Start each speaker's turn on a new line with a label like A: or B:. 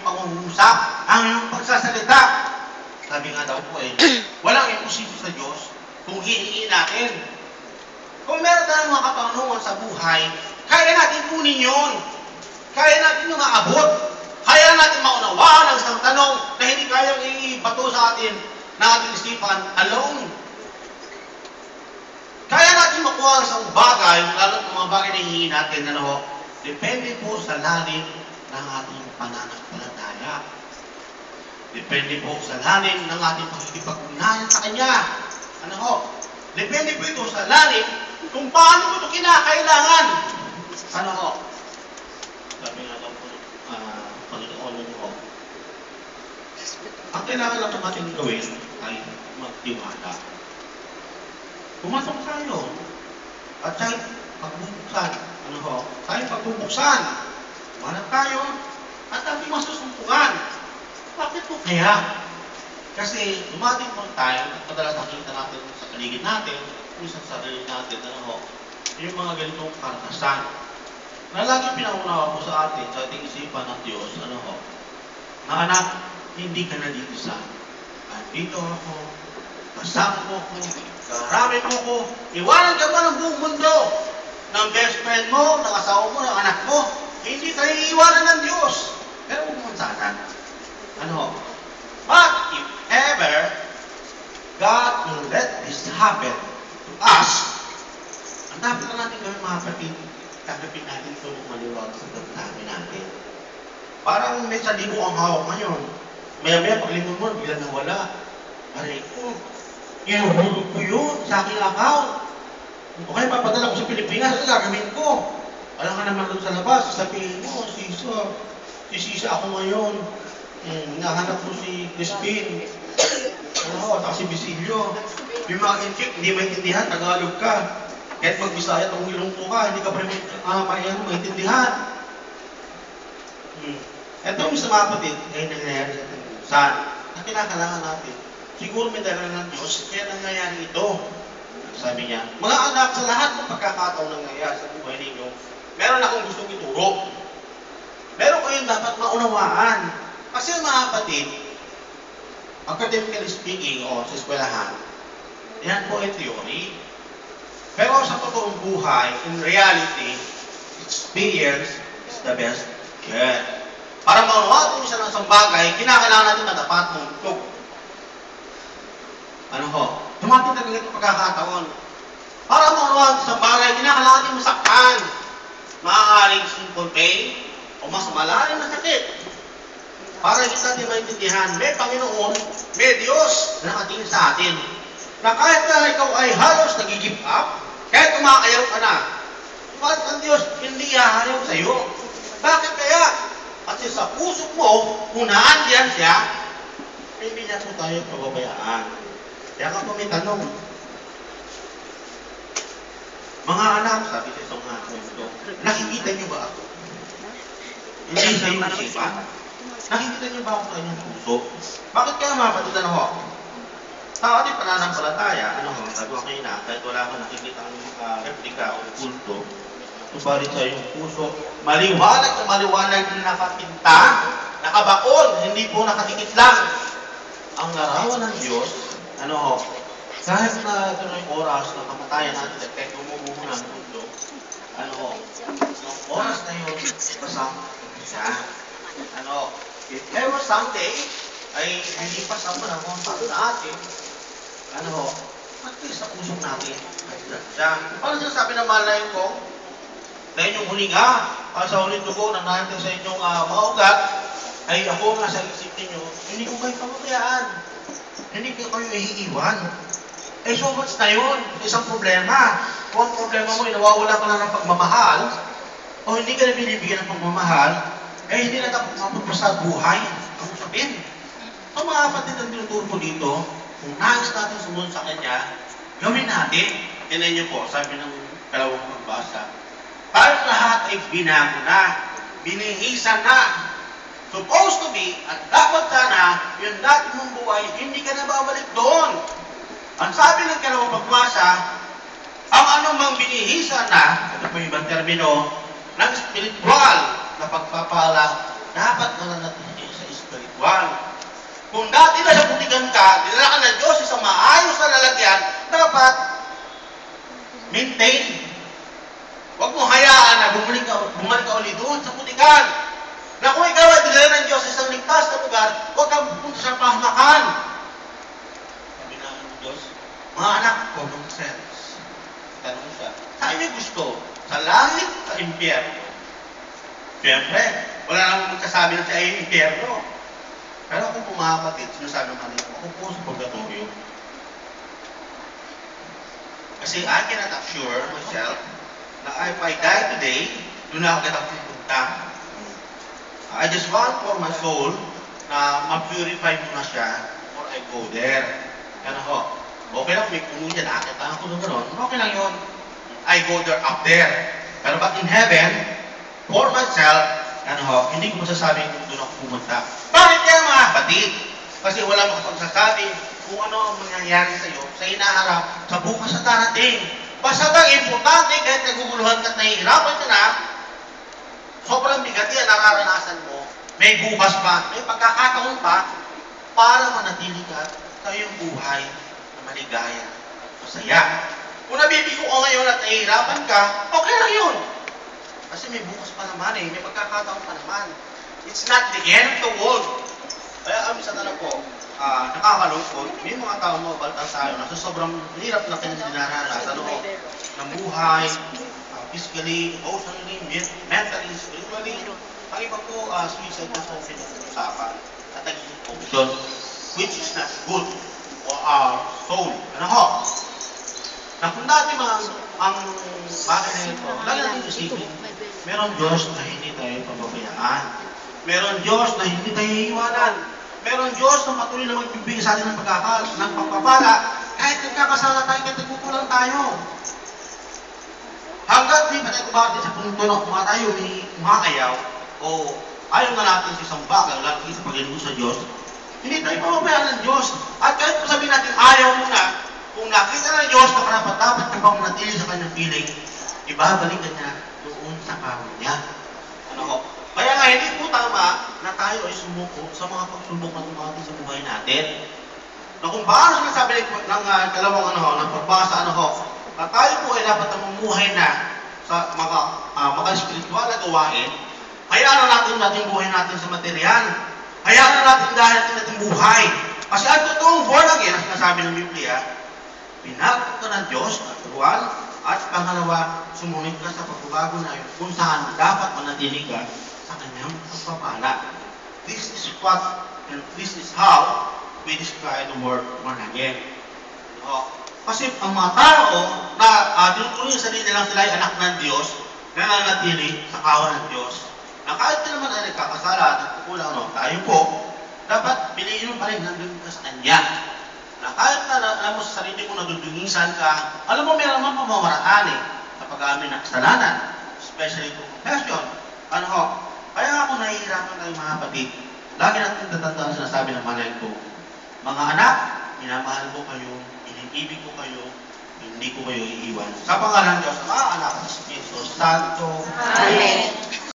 A: pangungusap, ang iyong pagsasalita. Sabi nga daw po walang imposible sa Diyos kung hihingi natin. Kung meron tayong mga katanungan sa buhay, kaya natin kunin yun. Kaya natin yung maabot. Kaya natin maunawaan ang isang tanong na hindi kayang ibato sa atin na ating isipan alone. Kaya natin makuha ang isang bagay, lalo ng mga bagay na hihingi natin, depende po sa lalim ng ating pananampalataya. Depende po sa lalim ng ating pakikipag-ugnayan sa Kanya. Depende po ito sa lalim kung paano mo ito kinakailangan. Sabi nga daw po, Panginoon mo, ang kailangan lang natin gawin ay magtiwala. Pumasok tayo. At tayo pagbubuksan. Tayo pagbubuksan. Manap tayo. At ating masusumpungan. Bakit po kaya? Kasi dumating po tayo at madalas nakita natin sa paligid natin, kung sa sarili natin, yung mga ganitong karanasan. Na lagi pinaunawa po sa atin, sa ating isipan ng Diyos, na anak, hindi ka nag-iisa. Andito ako, kasama mo ko, karami mo ko, iwanan ka ba ng buong mundo, ng best friend mo, ng asawa mo, ng anak mo, hindi ka iiwanan ng Diyos. Pero huwag mong sana. But if ever God will let this happen to us, ang dapat na natin gawin mga kapatid, tanggapin natin ito ng maliwag sa damdamin natin. Parang may salibo ang hawak ngayon. Maya-maya paglingon mo, biglang nawala. Aray ko, inuhulog ko yun sa aking account. O kaya papadala ko sa Pilipinas, ano gagawin ko? Alam ka naman doon sa labas, sasabihin mo, sisa ako ngayon. Nahanap mo si Crispin. Saka si Basilio. Yung mga kinchik, hindi maintindihan, Tagalog ka. Kahit mag-Bisaya, tumulong po ka, hindi ka pa rin maintindihan. Ito yung sa mga kapatid, ay nangyayari sa atin. Saan? Na kinakailangan natin. Siguro may dala ng Diyos, kaya nangyayari ito. Sabi niya, mga anak, sa lahat ng pagkakataon nangyayari sa buhay ninyo, meron akong gustong ituro. Meron kayong dapat maunawaan. Kasi mga kapatid, academically speaking, o sa eskwelahan, yan po ay theory. Pero sa totoong buhay, in reality, experience is the best guide. Para maunawaan kung isa ng isang bagay, kinakailangan natin na dapat mong itlog. Dumating na ganito pagkakataon. Para maunawaan sa bagay, kinakailangan natin masaktan. Maaaring simple pain, o mas malalim na sakit. Para hindi natin maintindihan, may Panginoon, may Diyos na nakatingin sa atin. Na kahit na ikaw ay halos nag-give up, kahit kumakayaw ka na, bakit ang Diyos hindi iahayaw sa iyo? Bakit kaya? Kasi sa puso mo, kung naandiyan siya, hindi niya po tayo pababayaan. Kaya ka po may tanong. Mga anak, sabi sa isang kwento, nakikita niyo ba ako? Hindi sa iyong isipan? Nakikita niyo ba ako sa inyong puso? Bakit kaya mga kapatid, sa ating pananampalataya, sabi ko kayo na, kahit wala akong nakikita ang replika o kulto, subalit sa iyong puso, maliwanag na maliwanag na nakapinta, nakabakol, hindi po nakadikit lang. Ang larawan ng Diyos, kahit na ito na yung oras na kamatayan natin at kahit umumuho ng mundo, yung oras na yun, kasama siya. If ever someday, ay hindi pa sa panahon para sa atin, at least sa pusong natin, ay siya. Paano sinasabi ng malayin ko? Na inyong hulinga, sa huling dugo na natin sa inyong mga ugat, ay ako nga sa isip ninyo, hindi ko kayo pababayaan. Hindi ko kayo iiwan. So much na yun. Isang problema. Kung ang problema mo, nawawala ka na ng pagmamahal, o hindi ka na binibigyan ng pagmamahal, hindi na dapat mapunta sa buhay. Ang sabihin. Ang mga kapatid ang tinuturo ko dito, kung nais natin sumunod sa Kanya, gawin natin. Tinan niyo po, sabi ng kalawang pagbasa, tayo lahat ay binago na, binihisan na. Supposed to be, at dapat sana, yung dati mong buhay, hindi ka na babalik doon. Ang sabi ng kalawang pagbasa, ang anumang binihisan na, ito po yung ibang termino, ng spiritual na pagpapala dapat mananatili sa espiritual. Kung dati nasa putikan ka, dinala ka ng Diyos sa maayos na lalagyan, dapat maintain. Huwag mo hayaan na bumalik ka ulit doon sa putikan. Na kung ikaw ay dinala ng Diyos sa isang ligtas na lugar, huwag kang pupunta sa pahamakan. Sabi na ng Diyos, mga anak, common sense. Tanong siya, saan niyo gusto? Sa langit, sa impyerno? Siyempre, wala namang magsasabi na siya ay impyerno. Pero kung pumapatid, sinasabi naman nito, ako po sa purgatorio. Kasi I cannot assure myself na if I die today, doon na ako kitang pupunta. I just want for my soul na ma-purify muna siya before I go there. Yan ako. Okay lang, may puno dyan, nakakita ako doon gano'n. Okay lang yun. I go there up there. Pero but in heaven, for myself, hindi ko masasabing kung doon ako pumunta. Bakit kaya mga kapatid? Kasi wala makapagsasabi kung ano ang mangyayari sa iyo sa inaharap sa bukas sa darating. Basta ang importante, kahit naguguluhan ka at nahihirapan ka na, sobrang bigat yan, nararanasan mo, may bukas pa, may pagkakataon pa, para manatili ka sa iyong buhay na maligaya at masaya. Kung nabibigo ka ngayon at nahihirapan ka, okay lang yun. Kasi may bukas pa naman may pagkakataon pa naman. It's not the end of the world. Kaya minsan na po, nakakalungkot, may mga tao mo, baltan tayo, na sobrang hirap na dinaranasan ng buhay, physically, emotionally, mentally, spiritually. Ang iba po, suicide na po pinag-usapan at naging option, which is not good for our soul. Ano ho? Na kung dati ang bagay na ito, lagi natin isipin, meron Diyos na hindi tayo pababayaan. Meron Diyos na hindi tayo iiwanan. Meron Diyos na patuloy na magbibigay sa atin ng pagpapala, kahit nagkakasala tayo, kahit nagkukulang tayo. Hanggat di pa tayo kumatin sa punto na kung tayo may umakayaw, o ayaw na natin sa isang bagay, lalo sa Panginoon sa Diyos, hindi tayo pababayaan ng Diyos. At kahit kung sabihin natin ayaw mo na, kung nakita ng Diyos na dapat ka pang manatili sa kanyang piling, ibabalik ka niya doon sa kawan niya. Ano ko? Kaya nga, hindi po tama na tayo ay sumuko sa mga pagsubok na dumating sa buhay natin. Na kung paano sinasabi ng dalawang ng pagbasa, na tayo po ay dapat namumuhay na sa mga spiritual na gawain, hayaan na natin buhay natin sa material. Hayaan na natin dahil natin buhay. Kasi ang totoong born again, ang sinasabi ng Biblia, pinagod ka ng Diyos, naturuan, at pangalawa, sumunod ka sa pagbabago na yun kung saan dapat manatili ka sa kanyang pagpapala. This is what, and this is how we describe the word born again. Kasi ang mga tao na tinutuloy sa sarili lang sila ay anak ng Diyos, nananatili sa kawan ng Diyos. Na kahit na naman ay nagkakasala at nagkukulang tayo po, dapat piliin mo pa rin nandun ka sa Kanya. Na kahit na alam mo sa sarili mo nadudungisan ka, alam mo meron naman pamamaraan sa pag-aamin ng kasalanan, especially to confession. Kaya ako nahihirapan tayo mga kapatid. Lagi natin tatandaan sinasabi ng manay ko, mga anak, minamahal ko kayo, iniibig ko kayo, hindi ko kayo iiwan. Sa pangalan ng Diyos, Ama, Anak, at Espiritu Santo. Amen.